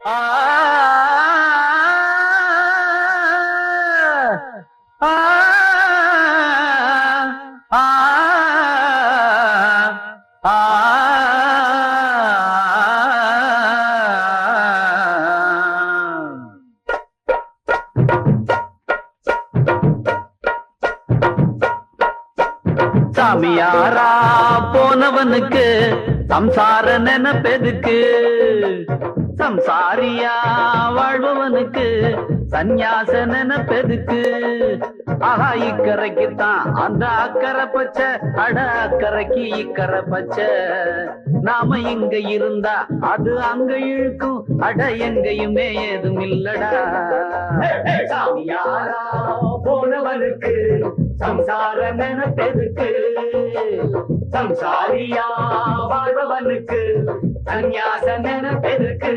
ஆ ஆ ஆ ஆ சாமியாரா போனவனுக்கு சம்சார நினைப்பெதுக்கு சம்சாரியா வாழ்பவனுக்கு சந்நியாச நினைப்பெதுக்கு ஆஹா இக்கரைக்குத்தான் அந்த அக்கறை பச்சை அட அக்கறைக்கு இக்கரை பச்சை நாம இங்க இருந்தா அது அங்க இழுக்கும் அட எங்கேயுமே ஏதும் இல்லடா சாமியாரா போனவனுக்கு சம்சார நினைப்பெதுக்கு சம்சாரியா வாழ்பவனுக்கு சந்நியாச நினைப்பெதுக்கு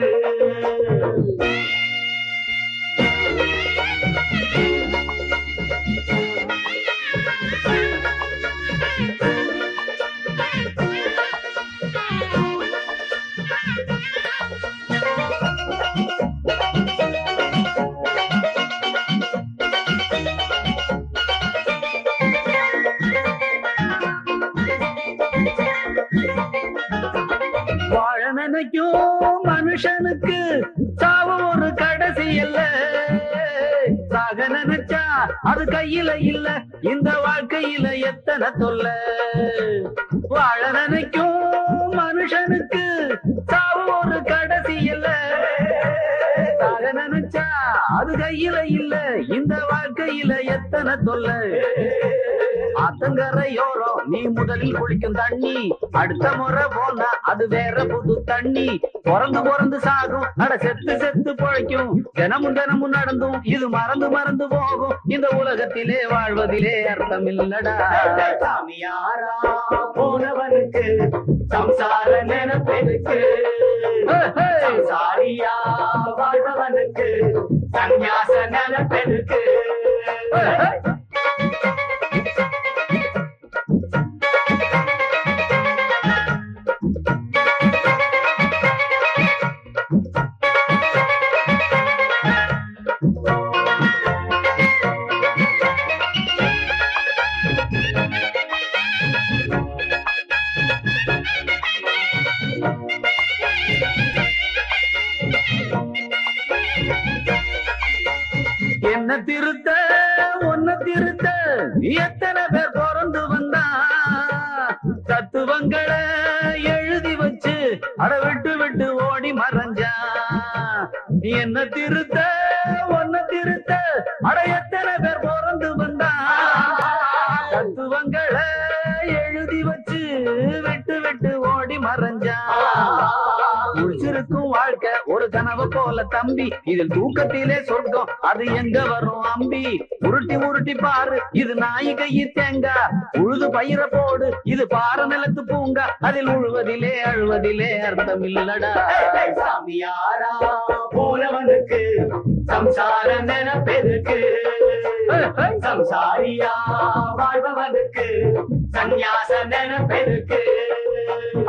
வாழ நினைக்கும் மனுஷனுக்கு சாவு ஒரு கடைசி இல்ல சாக நினைச்சா அது கையில இல்ல இந்த வாழ்க்கையில எத்தனை தொல்ல வாழ நினைக்கும் மனுஷனுக்கு சாவு ஒரு கடைசி இல்ல சாக நினைச்சா அது கையில இல்ல இந்த வாழ்க்கையில எத்தனை தொல்ல ஆத்தங்கரையோரம் நீ முதலில் குளிக்கும் தண்ணி அடுத்த முறை போனா அது வேற புது தண்ணி பிறந்து பிறந்து சாகும் நட செத்து செத்து பொழைக்கும் தினமும் தினமும் நடந்தும் இது மறந்து மறந்து போகும் இந்த உலகத்திலே வாழ்வதிலே அர்த்தம் இல்லடா சாமியாரா போனவனுக்கு சம்சார நினைப்பெதுக்கு சம்சாரியா வாழ்பவனுக்கு சந்நியாச நினைப்பெதுக்கு என்ன திருத்த ஒன்ன திருத்த எத்தனை பேர் பிறந்து வந்தா தத்துவங்களை எழுதி வச்சு அட விட்டு விட்டு ஓடி மறைஞ்சா என்ன திருத்த ஒன்ன திருத்த அட எத்தனை பேர் பிறந்து வந்தா தத்துவங்களை எழுதி வச்சு விட்டு விட்டு ஓடி மறைஞ்சா முடிச்சிருக்கும் வாழ்க்கை ஒரு கனவு போல தம்பி இதில் தூக்கத்திலே சொர்க்கம் அது எங்க வரும் அம்பி உருட்டி உருட்டி பாரு இது நாய் கையி தேங்கா உழுது பயிர போடு இது பாற நிலத்து பூங்கா அதில் உழுவதிலே அழுவதிலே அர்த்தம் இல்லடா சாமியாரா போனவனுக்கு சம்சார நினைப்பெதுக்கு சம்சாரியா வாழ்பவனுக்கு சந்நியாச நினைப்பெதுக்கு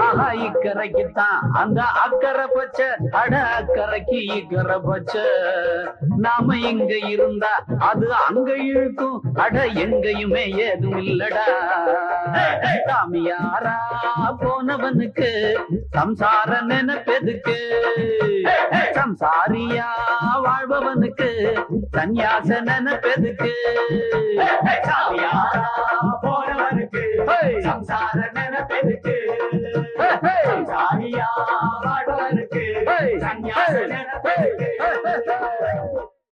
ஆஹா இக்கரைக்குத்தான் அந்த அக்கறை பச்சை அட அக்கறைக்கு இக்கரை பச்சை நாம இங்க இருந்தா அது அங்க இழுக்கும் அட எங்கேயுமே ஏதும் இல்லடா சாமியாரா போனவனுக்கு சம்சார நினைப்பெதுக்கு சம்சாரியா வாழ்பவனுக்கு சந்நியாச நினைப்பெதுக்கு சாமியாரா போனவனுக்கு சம்சார நினைப்பெதுக்கு சம்சாரியா வாழ்பவனுக்கு சந்நியாச நினைப்பெதுக்கு